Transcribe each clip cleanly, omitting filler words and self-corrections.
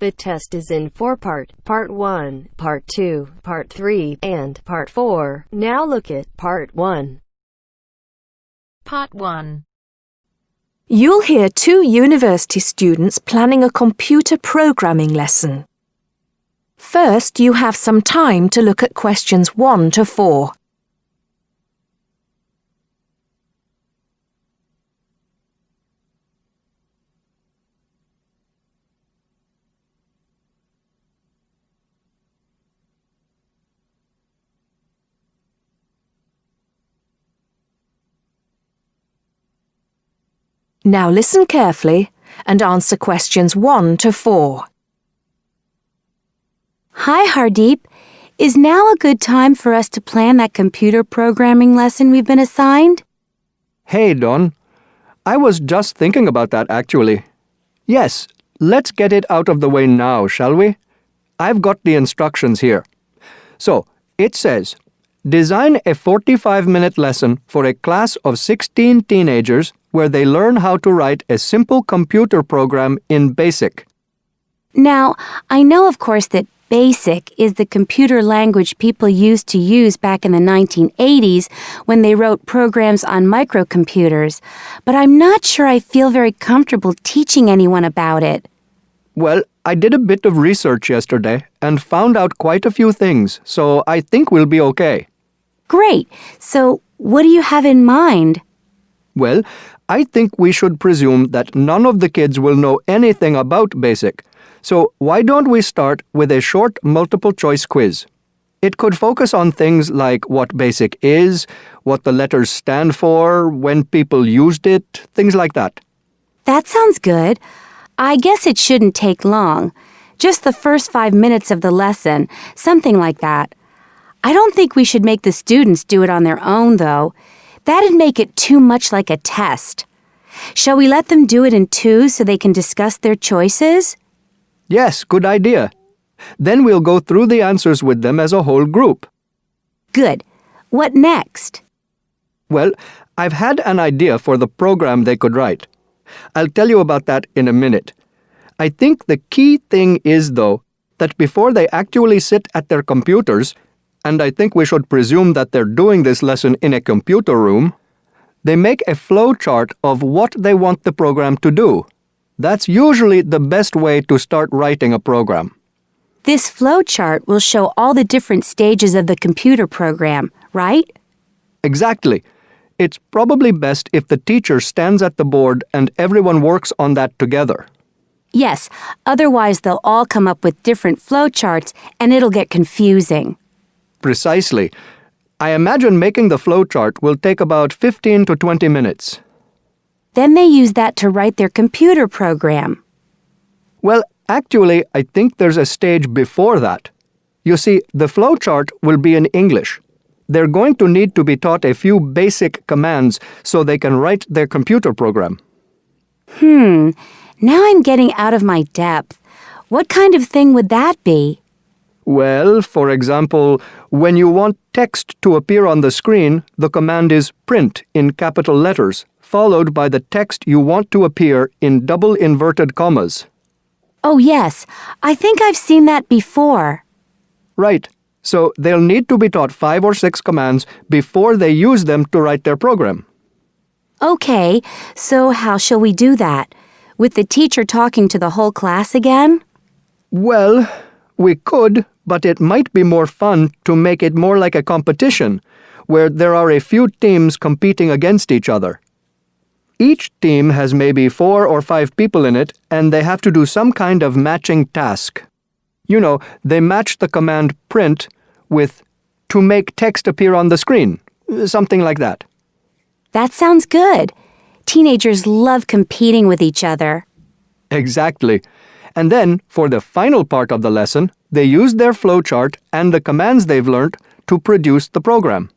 The test is in 4 parts: Part 1, Part 2, Part 3, and Part 4. Now look at Part 1. Part 1. You'll hear 2 university students planning a computer programming lesson. First, you have some time to look at questions 1 to 4. Now listen carefully and answer questions 1 to 4. Hi, Hardeep. Is now a good time for us to plan that computer programming lesson we've been assigned? Hey, Dawn. I was just thinking about that, actually. Yes, let's get it out of the way now, shall we? I've got the instructions here. So, it says, design a 45-minute lesson for a class of 16 teenagers where they learn how to write a simple computer program in BASIC. Now, I know, of course, that BASIC is the computer language people used to use back in the 1980s when they wrote programs on microcomputers, but I'm not sure I feel very comfortable teaching anyone about it. Well, I did a bit of research yesterday and found out quite a few things, so I think we'll be okay. Great. So, what do you have in mind? Well, I think we should presume that none of the kids will know anything about BASIC. So why don't we start with a short multiple-choice quiz? It could focus on things like what BASIC is, what the letters stand for, when people used it, things like that. That sounds good. I guess it shouldn't take long. Just the first 5 minutes of the lesson, something like that. I don't think we should make the students do it on their own, though. That'd make it too much like a test. Shall we let them do it in 2 so they can discuss their choices? Yes, good idea. Then we'll go through the answers with them as a whole group. Good. What next? Well, I've had an idea for the program they could write. I'll tell you about that in a minute. I think the key thing is, though, that before they actually sit at their computers, and I think we should presume that they're doing this lesson in a computer room, they make a flow chart of what they want the program to do. That's usually the best way to start writing a program. This flow chart will show all the different stages of the computer program, right? Exactly. It's probably best if the teacher stands at the board and everyone works on that together. Yes, otherwise they'll all come up with different flow charts and it'll get confusing. Precisely. I imagine making the flow chart will take about 15 to 20 minutes. Then they use that to write their computer program. Well, actually, I think there's a stage before that. You see, the flow chart will be in English. They're going to need to be taught a few basic commands so they can write their computer program. Now I'm getting out of my depth. What kind of thing would that be? Well, for example, when you want text to appear on the screen, the command is print in capital letters, followed by the text you want to appear in double inverted commas. Oh yes, I think I've seen that before. Right. So they'll need to be taught 5 or 6 commands before they use them to write their program. Okay, so how shall we do that? With the teacher talking to the whole class again? Well, we could, but it might be more fun to make it more like a competition, where there are a few teams competing against each other. Each team has maybe 4 or 5 people in it, and they have to do some kind of matching task. You know, they match the command print with to make text appear on the screen, something like that. That sounds good. Teenagers love competing with each other. Exactly. And then, for the final part of the lesson, they use their flowchart and the commands they've learned to produce the program.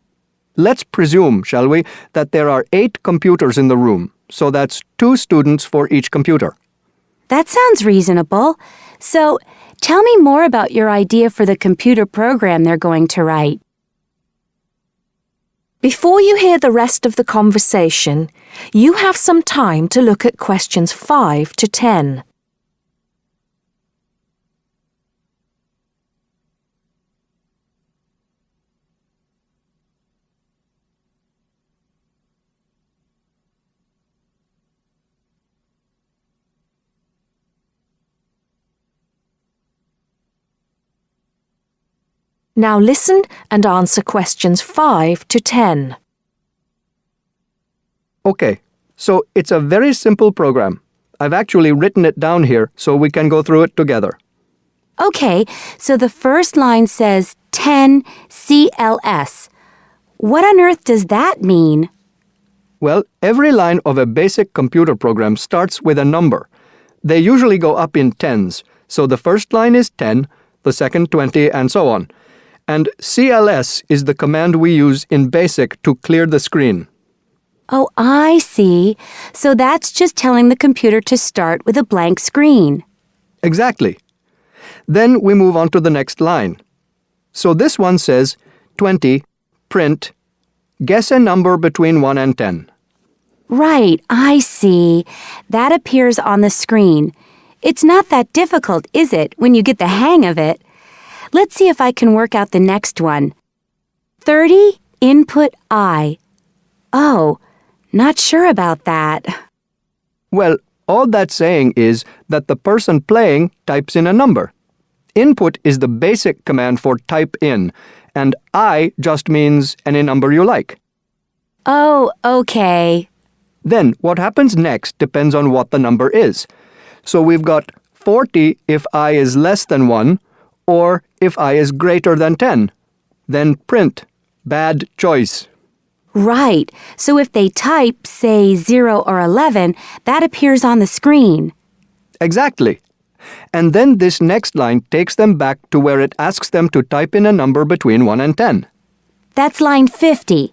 Let's presume, shall we, that there are 8 computers in the room, so that's 2 students for each computer. That sounds reasonable. So, tell me more about your idea for the computer program they're going to write. Before you hear the rest of the conversation, you have some time to look at questions 5 to 10. Now listen and answer questions 5 to 10. Okay, so it's a very simple program. I've actually written it down here so we can go through it together. Okay, so the first line says 10 CLS. What on earth does that mean? Well, every line of a basic computer program starts with a number. They usually go up in tens, so the first line is 10, the second 20, and so on. And CLS is the command we use in BASIC to clear the screen. Oh, I see. So that's just telling the computer to start with a blank screen. Exactly. Then we move on to the next line. So this one says 20, print, guess a number between 1 and 10. Right, I see. That appears on the screen. It's not that difficult, is it, when you get the hang of it? Let's see if I can work out the next one. 30, input I. Oh, not sure about that. Well, all that's saying is that the person playing types in a number. Input is the basic command for type in, and I just means any number you like. Oh, okay. Then what happens next depends on what the number is. So we've got 40 if I is less than 1, or if I is greater than 10. Then print. Bad choice. Right. So if they type, say, 0 or 11, that appears on the screen. Exactly. And then this next line takes them back to where it asks them to type in a number between 1 and 10. That's line 50.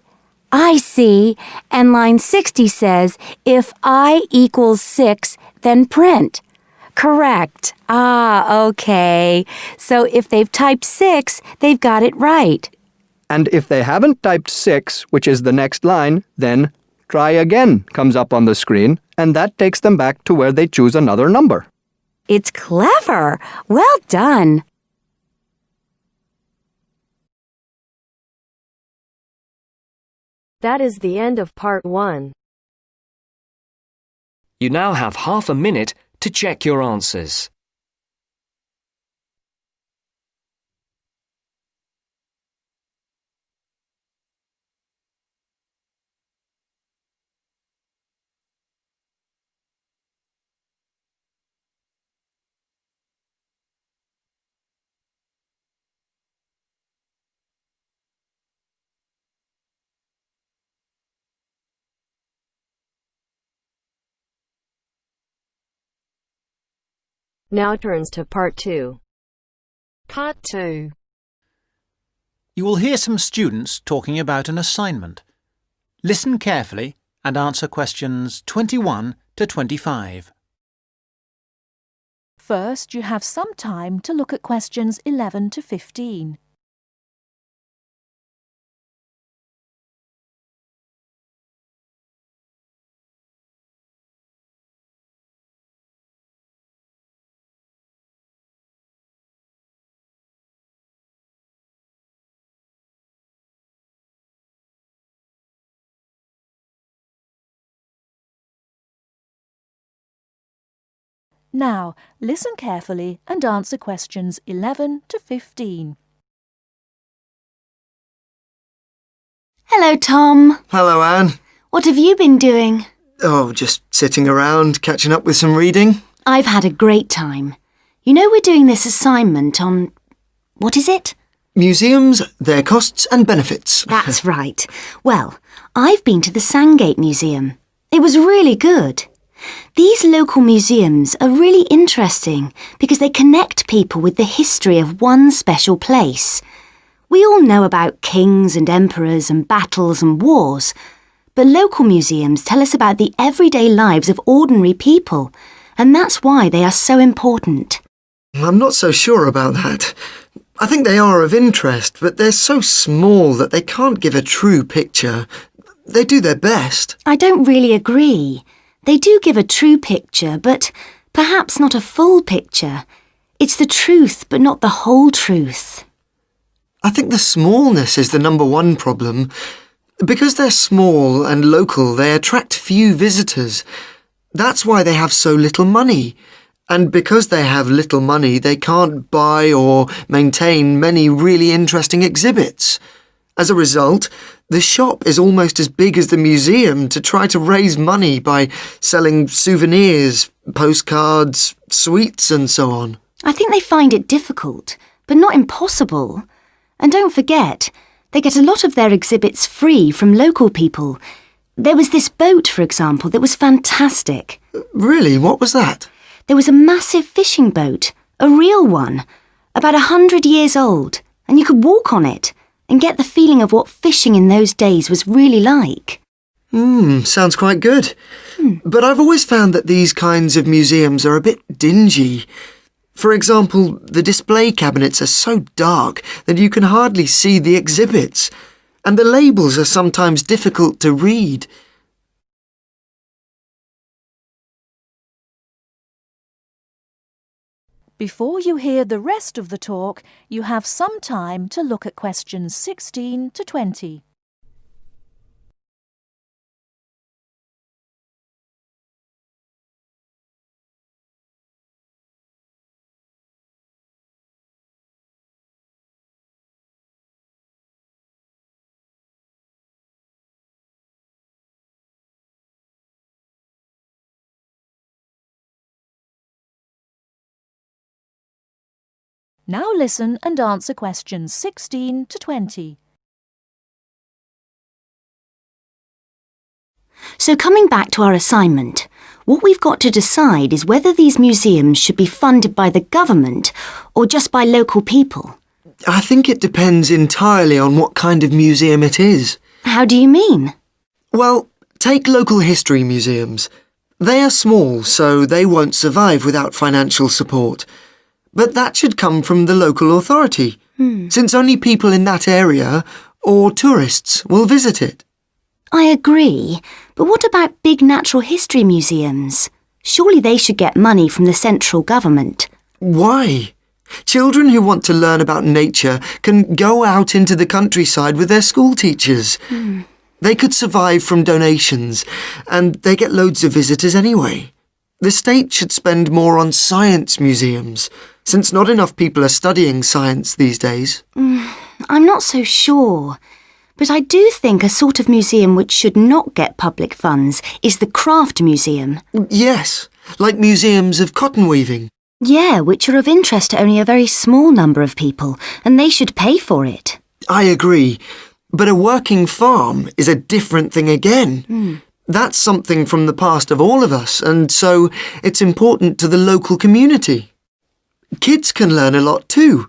I see. And line 60 says, if I equals 6, then print. Correct. Ah, okay. So if they've typed 6, they've got it right. And if they haven't typed 6, which is the next line, then try again comes up on the screen, and that takes them back to where they choose another number. It's clever. Well done. That is the end of part 1. You now have half a minute to check your answers. Now turns to part 2. Part 2. You will hear some students talking about an assignment. Listen carefully and answer questions 21 to 25. First, you have some time to look at questions 11 to 15. Now, listen carefully and answer questions 11 to 15. Hello, Tom. Hello, Anne. What have you been doing? Oh, just sitting around, catching up with some reading. I've had a great time. You know we're doing this assignment on... what is it? Museums, their costs and benefits. That's right. Well, I've been to the Sandgate Museum. It was really good. These local museums are really interesting because they connect people with the history of one special place. We all know about kings and emperors and battles and wars, but local museums tell us about the everyday lives of ordinary people, and that's why they are so important. I'm not so sure about that. I think they are of interest, but they're so small that they can't give a true picture. They do their best. I don't really agree. They do give a true picture, but perhaps not a full picture. It's the truth, but not the whole truth. I think the smallness is the number one problem. Because they're small and local, they attract few visitors. That's why they have so little money. And because they have little money, they can't buy or maintain many really interesting exhibits. As a result, the shop is almost as big as the museum to try to raise money by selling souvenirs, postcards, sweets and so on. I think they find it difficult, but not impossible. And don't forget, they get a lot of their exhibits free from local people. There was this boat, for example, that was fantastic. Really? What was that? There was a massive fishing boat, a real one, about 100 years old, and you could walk on it and get the feeling of what fishing in those days was really like. Sounds quite good. But I've always found that these kinds of museums are a bit dingy. For example, the display cabinets are so dark that you can hardly see the exhibits, and the labels are sometimes difficult to read. Before you hear the rest of the talk, you have some time to look at questions 16 to 20. Now listen and answer questions 16 to 20. So coming back to our assignment, what we've got to decide is whether these museums should be funded by the government or just by local people. I think it depends entirely on what kind of museum it is. How do you mean? Well, take local history museums. They are small, so they won't survive without financial support. But that should come from the local authority, since only people in that area or tourists will visit it. I agree, but what about big natural history museums? Surely they should get money from the central government. Why? Children who want to learn about nature can go out into the countryside with their school teachers. They could survive from donations, and they get loads of visitors anyway. The state should spend more on science museums, since not enough people are studying science these days. I'm not so sure, but I do think a sort of museum which should not get public funds is the craft museum. Yes, like museums of cotton weaving. Yeah, which are of interest to only a very small number of people, and they should pay for it. I agree, but a working farm is a different thing again. That's something from the past of all of us, and so it's important to the local community. Kids can learn a lot too.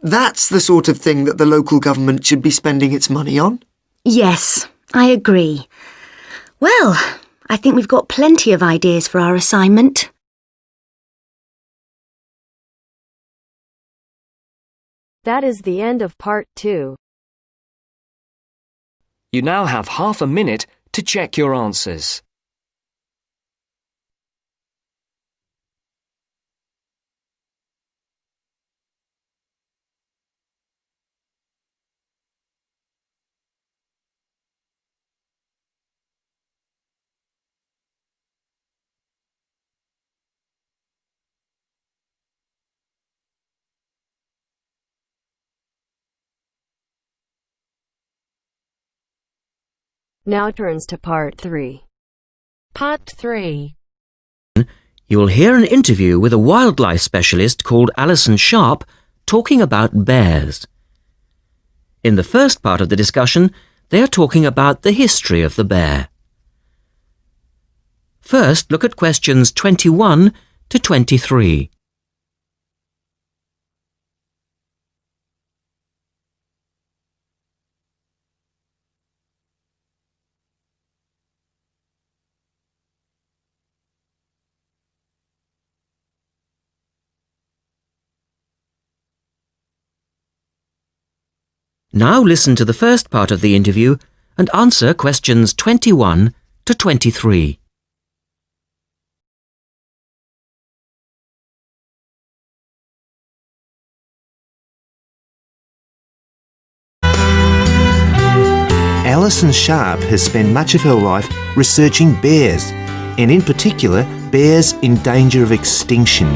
That's the sort of thing that the local government should be spending its money on. Yes, I agree. Well, I think we've got plenty of ideas for our assignment. That is the end of part 2. You now have half a minute to check your answers. Now turns to part 3. Part 3. You will hear an interview with a wildlife specialist called Alison Sharp talking about bears. In the first part of the discussion, they are talking about the history of the bear. First, look at questions 21 to 23. Now listen to the first part of the interview and answer questions 21 to 23. Alison Sharp has spent much of her life researching bears. and in particular, bears in danger of extinction.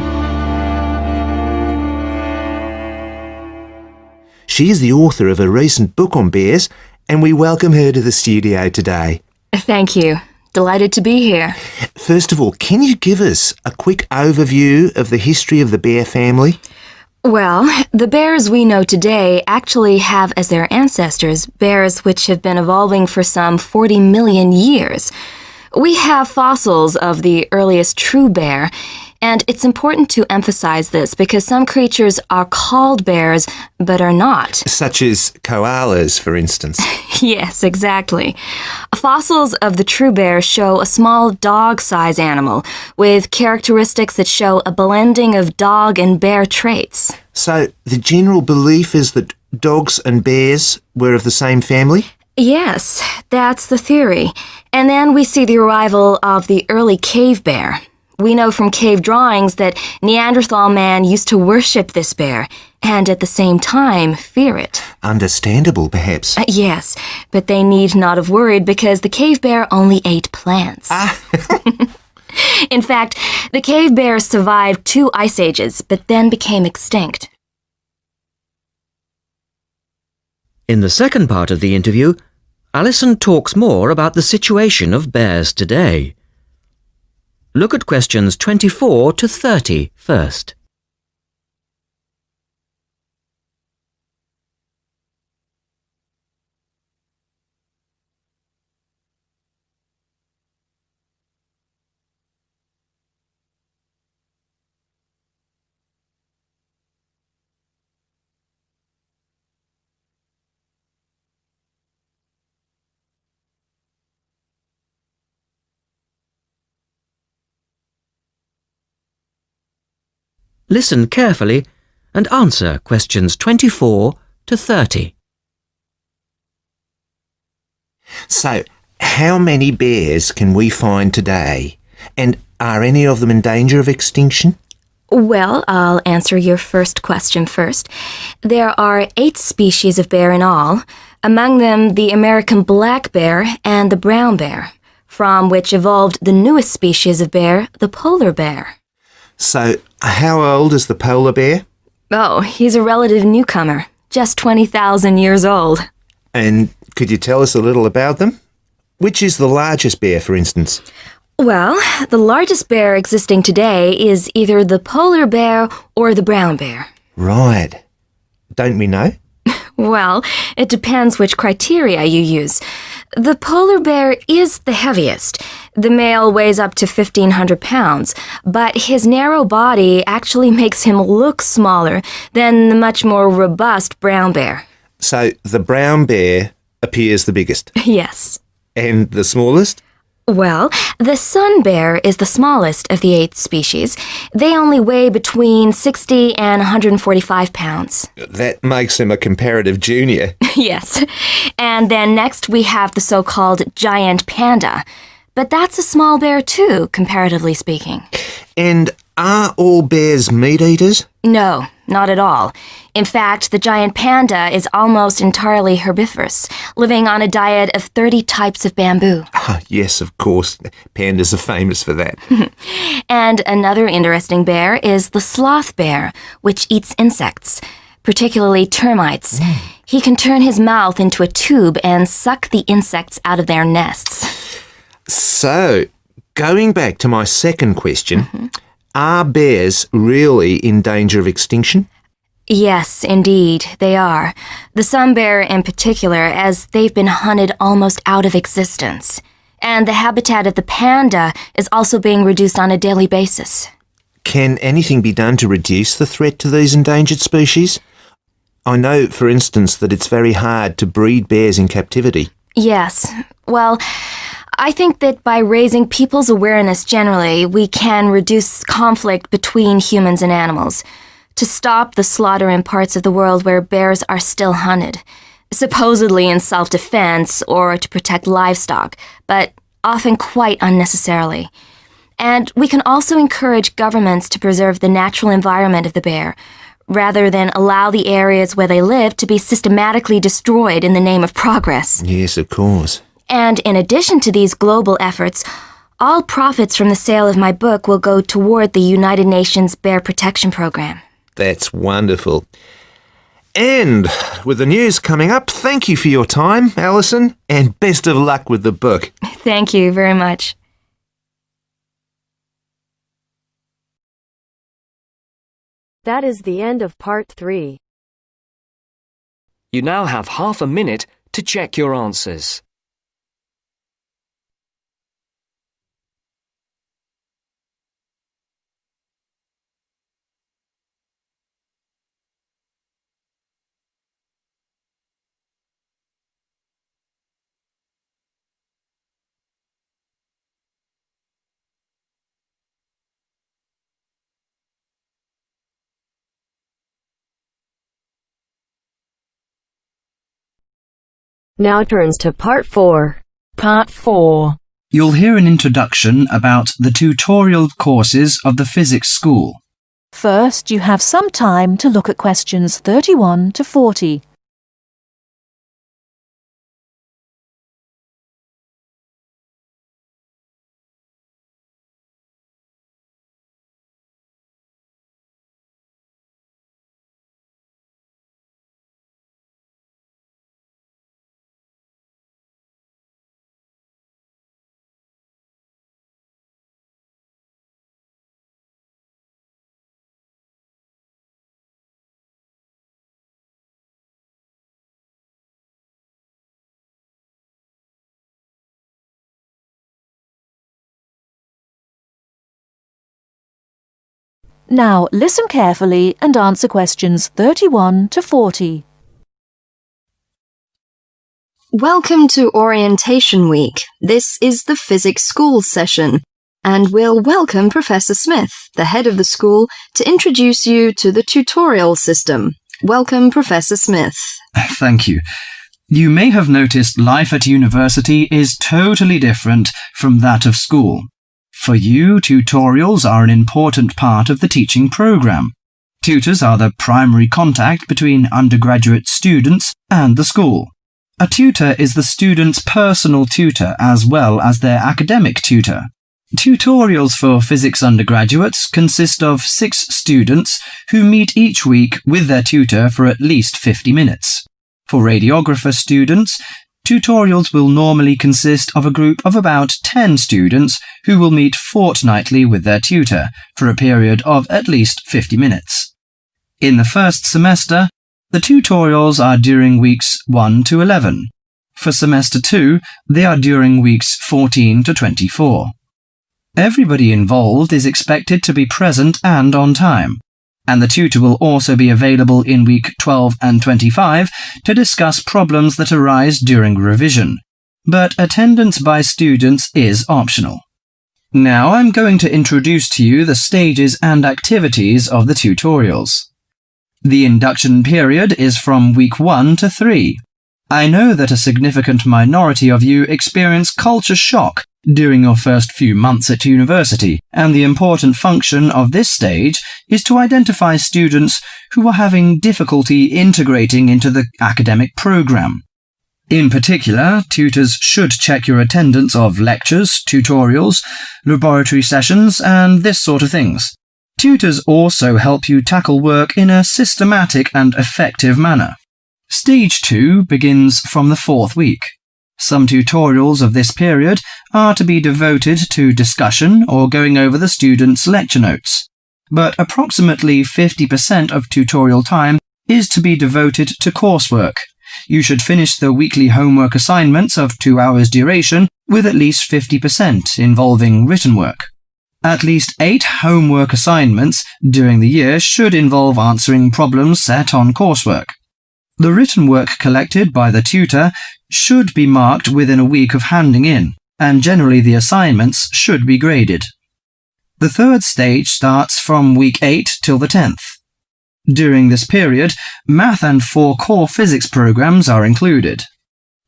She is the author of a recent book on bears, and we welcome her to the studio today. Thank you. Delighted to be here. First of all, can you give us a quick overview of the history of the bear family? Well, the bears we know today actually have as their ancestors bears which have been evolving for some 40 million years. We have fossils of the earliest true bear, and it's important to emphasize this because some creatures are called bears but are not. Such as koalas, for instance. Yes, exactly. Fossils of the true bear show a small dog-size animal with characteristics that show a blending of dog and bear traits. So the general belief is that dogs and bears were of the same family? Yes, that's the theory. And then we see the arrival of the early cave bear. We know from cave drawings that Neanderthal man used to worship this bear and at the same time fear it. Understandable, perhaps. Yes, but they need not have worried because the cave bear only ate plants. In fact, the cave bear survived 2 ice ages, but then became extinct. In the second part of the interview, Alison talks more about the situation of bears today. Look at questions 24 to 30 first. Listen carefully and answer questions 24 to 30. So, how many bears can we find today? And are any of them in danger of extinction? Well, I'll answer your first question first. There are 8 species of bear in all, among them the American black bear and the brown bear, from which evolved the newest species of bear, the polar bear. So, how old is the polar bear? Oh, he's a relative newcomer, just 20,000 years old. And could you tell us a little about them? Which is the largest bear, for instance? Well, the largest bear existing today is either the polar bear or the brown bear. Right. Don't we know? Well, it depends which criteria you use. The polar bear is the heaviest. The male weighs up to 1,500 pounds, but his narrow body actually makes him look smaller than the much more robust brown bear. So the brown bear appears the biggest? Yes. And the smallest? Well, the sun bear is the smallest of the 8 species. They only weigh between 60 and 145 pounds. That makes him a comparative junior. Yes. And then next we have the so-called giant panda. But that's a small bear too, comparatively speaking. And are all bears meat eaters? No, not at all. In fact, the giant panda is almost entirely herbivorous, living on a diet of 30 types of bamboo. Yes, of course. Pandas are famous for that. And another interesting bear is the sloth bear, which eats insects, particularly termites. He can turn his mouth into a tube and suck the insects out of their nests. So, going back to my second question, are bears really in danger of extinction? Yes, indeed, they are. The sun bear in particular, as they've been hunted almost out of existence. And the habitat of the panda is also being reduced on a daily basis. Can anything be done to reduce the threat to these endangered species? I know, for instance, that it's very hard to breed bears in captivity. Yes. Well, I think that by raising people's awareness generally, we can reduce conflict between humans and animals, to stop the slaughter in parts of the world where bears are still hunted, supposedly in self-defense or to protect livestock, but often quite unnecessarily. And we can also encourage governments to preserve the natural environment of the bear, rather than allow the areas where they live to be systematically destroyed in the name of progress. Yes, of course. And in addition to these global efforts, All profits from the sale of my book will go toward the United Nations Bear Protection Program. That's wonderful. And with the news coming up, thank you for your time, Alison, and best of luck with the book. Thank you very much. That is the end of part 3. You now have half a minute to check your answers. Now turns to part 4. Part 4. You'll hear an introduction about the tutorial courses of the physics school. First, you have some time to look at questions 31 to 40. Now listen carefully and answer questions 31 to 40. Welcome to Orientation Week. This is the physics school session, and we'll welcome Professor Smith, the head of the school, to introduce you to the tutorial system. Welcome, Professor Smith. Thank you. You may have noticed life at university is totally different from that of school. For you, tutorials are an important part of the teaching program. Tutors are the primary contact between undergraduate students and the school. A tutor is the student's personal tutor as well as their academic tutor. Tutorials for physics undergraduates consist of 6 students who meet each week with their tutor for at least 50 minutes. For radiographer students, tutorials will normally consist of a group of about 10 students who will meet fortnightly with their tutor for a period of at least 50 minutes. In the first semester, the tutorials are during weeks 1 to 11. For semester 2, they are during weeks 14 to 24. Everybody involved is expected to be present and on time, and the tutor will also be available in week 12 and 25 to discuss problems that arise during revision, but attendance by students is optional. Now I'm going to introduce to you the stages and activities of the tutorials. The induction period is from week 1 to 3. I know that a significant minority of you experience culture shock during your first few months at university, and the important function of this stage is to identify students who are having difficulty integrating into the academic program. In particular, tutors should check your attendance of lectures, tutorials, laboratory sessions, and this sort of things. Tutors also help you tackle work in a systematic and effective manner. Stage 2 begins from the 4th week. Some tutorials of this period are to be devoted to discussion or going over the students' lecture notes, but approximately 50% of tutorial time is to be devoted to coursework. You should finish the weekly homework assignments of 2 hours duration with at least 50% involving written work. At least 8 homework assignments during the year should involve answering problems set on coursework. The written work collected by the tutor should be marked within a week of handing in, and generally the assignments should be graded. The 3rd stage starts from week 8 till the 10th. During this period, math and 4 core physics programs are included.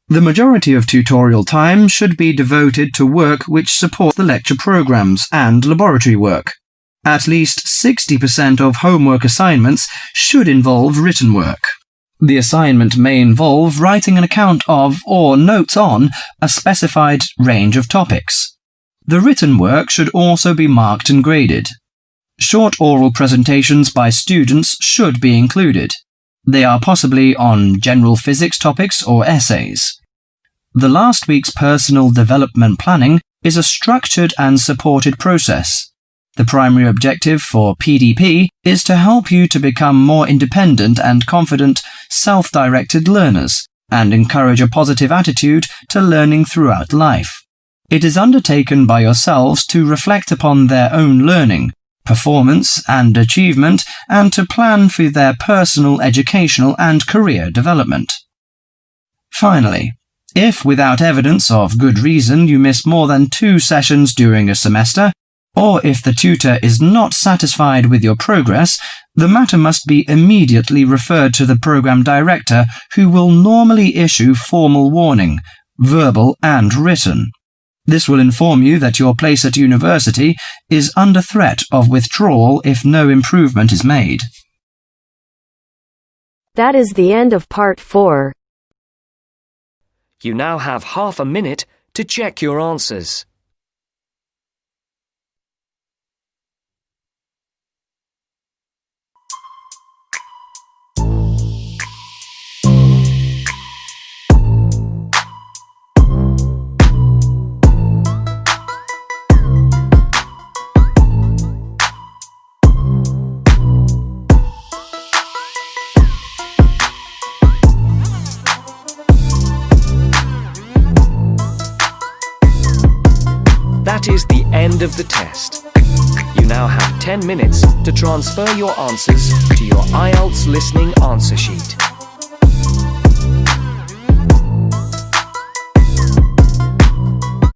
The majority of tutorial time should be devoted to work which support the lecture programs and laboratory work. At least 60% of homework assignments should involve written work. The assignment may involve writing an account of or notes on a specified range of topics. The written work should also be marked and graded. Short oral presentations by students should be included. They are possibly on general physics topics or essays. The last week's personal development planning is a structured and supported process. The primary objective for PDP is to help you to become more independent and confident, self-directed learners and encourage a positive attitude to learning throughout life. It is undertaken by yourselves to reflect upon their own learning, performance and achievement, and to plan for their personal, educational and career development. Finally, if without evidence of good reason you miss more than 2 sessions during a semester, or if the tutor is not satisfied with your progress, the matter must be immediately referred to the program director, who will normally issue formal warning, verbal and written. This will inform you that your place at university is under threat of withdrawal if no improvement is made. That is the end of part 4. You now have half a minute to check your answers. That is the end of the test. You now have 10 minutes to transfer your answers to your IELTS listening answer sheet.